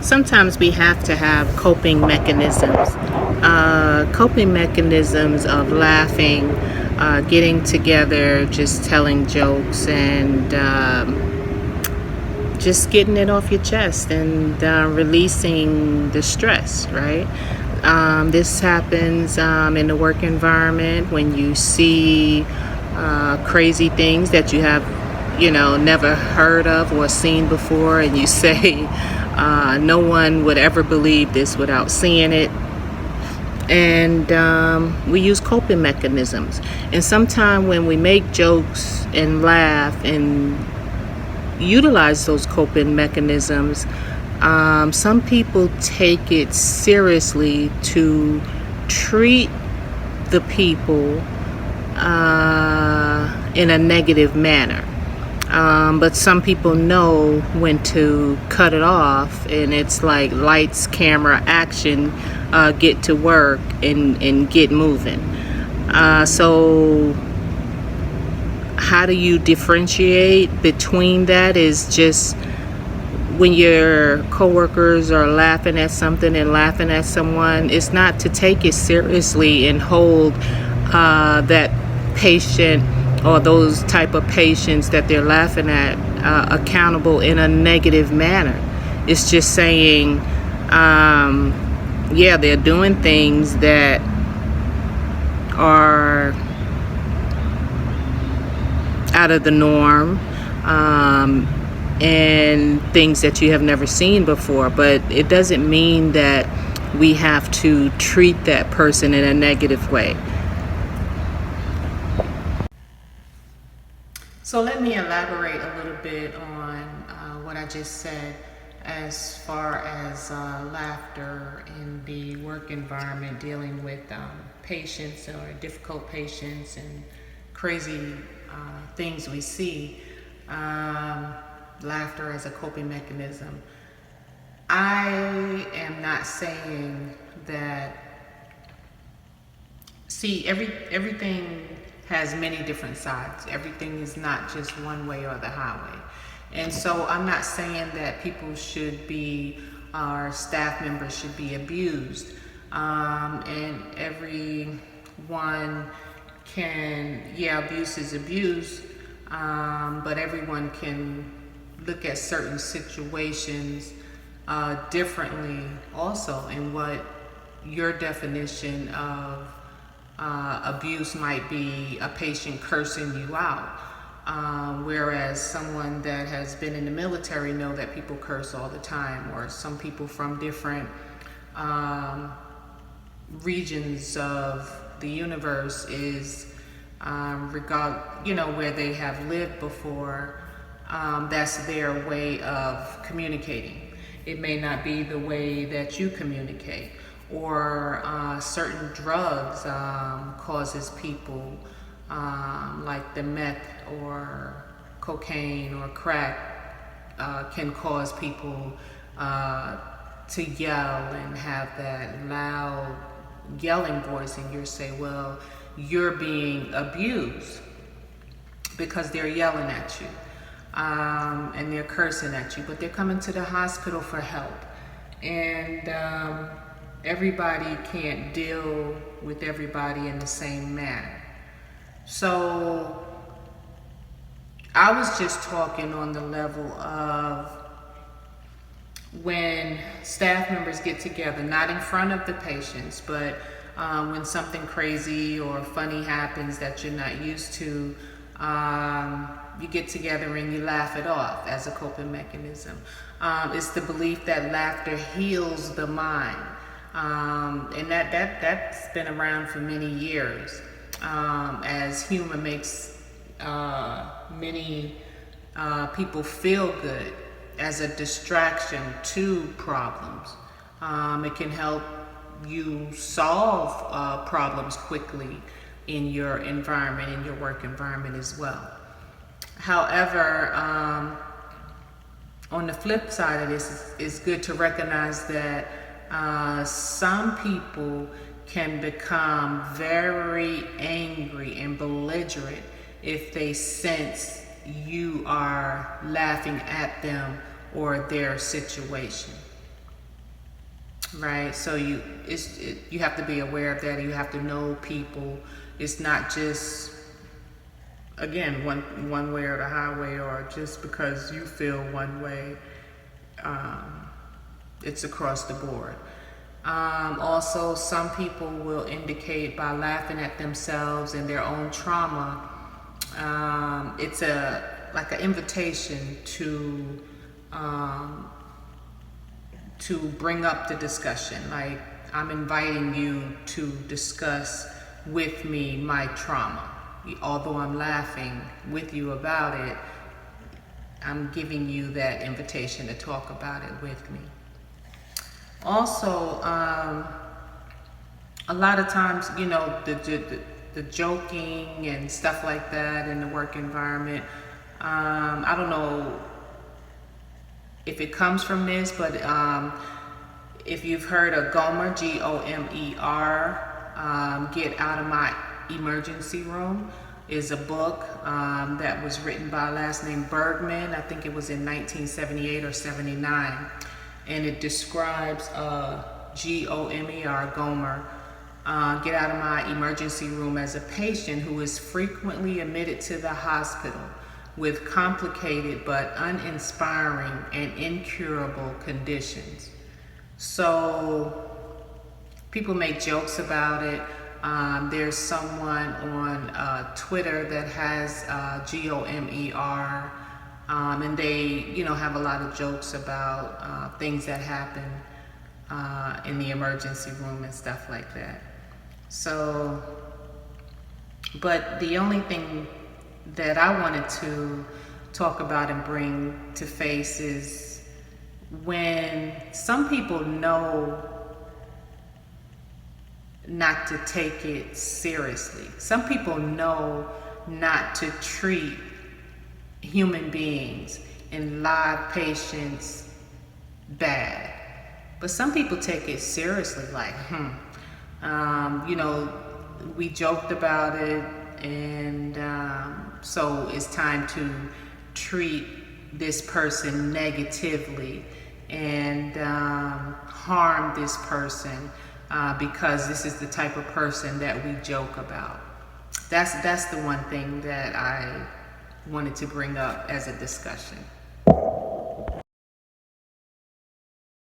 Sometimes we have to have coping mechanisms. Coping mechanisms of laughing, getting together, just telling jokes, and just getting it off your chest and releasing the stress, right? This happens in the work environment when you see crazy things that you have, never heard of or seen before, and you say, no one would ever believe this without seeing it. And we use coping mechanisms. And sometimes when we make jokes and laugh and utilize those coping mechanisms, some people take it seriously to treat the people in a negative manner. But some people know when to cut it off, and it's like lights, camera, action, get to work and get moving. So how do you differentiate between that is just when your coworkers are laughing at something and laughing at someone, it's not to take it seriously and hold that patient or those type of patients that they're laughing at accountable in a negative manner. It's just saying, yeah, they're doing things that are out of the norm, and things that you have never seen before, but it doesn't mean that we have to treat that person in a negative way. So let me elaborate a little bit on what I just said as far as laughter in the work environment, dealing with patients or difficult patients and crazy things we see. Laughter as a coping mechanism. I am not saying that. See, everything has many different sides. Everything is not just one way or the highway. And so I'm not saying that people should be, our staff members should be abused. And everyone can, abuse is abuse, but everyone can look at certain situations differently also, and what your definition of abuse might be a patient cursing you out, whereas someone that has been in the military know that people curse all the time, or some people from different regions of the universe is where they have lived before, that's their way of communicating. It may not be the way that you communicate, or certain drugs causes people, like the meth or cocaine or crack, can cause people to yell and have that loud yelling voice, and you say, well, you're being abused because they're yelling at you, and they're cursing at you, but they're coming to the hospital for help. And everybody can't deal with everybody in the same manner. So I was just talking on the level of when staff members get together, not in front of the patients, but when something crazy or funny happens that you're not used to, you get together and you laugh it off as a coping mechanism. It's the belief that laughter heals the mind. And that's been around for many years, as humor makes many people feel good as a distraction to problems. It can help you solve problems quickly in your environment, in your work environment as well. However, on the flip side of this, it's good to recognize that some people can become very angry and belligerent if they sense you are laughing at them or their situation. right? So you you have to be aware of that. You have to know people. It's not just, again, one way or the highway, or just because you feel one way. It's across the board. Also, some people will indicate by laughing at themselves and their own trauma. It's like an invitation to bring up the discussion. Like, I'm inviting you to discuss with me my trauma. Although I'm laughing with you about it, I'm giving you that invitation to talk about it with me. Also, a lot of times, the joking and stuff like that in the work environment, I don't know if it comes from this, but if you've heard of Gomer, Gomer, Get Out of My Emergency Room, is a book that was written by a last name Bergman. I think it was in 1978 or 79. And it describes Gomer, Gomer, Get Out of My Emergency Room, as a patient who is frequently admitted to the hospital with complicated but uninspiring and incurable conditions. So people make jokes about it. There's someone on Twitter that has Gomer, and they, have a lot of jokes about things that happen in the emergency room and stuff like that. So, but the only thing that I wanted to talk about and bring to face is when some people know not to take it seriously. Some people know not to treat human beings and live patients bad. But some people take it seriously, like, we joked about it, and so it's time to treat this person negatively and harm this person because this is the type of person that we joke about. That's the one thing that I wanted to bring up as a discussion.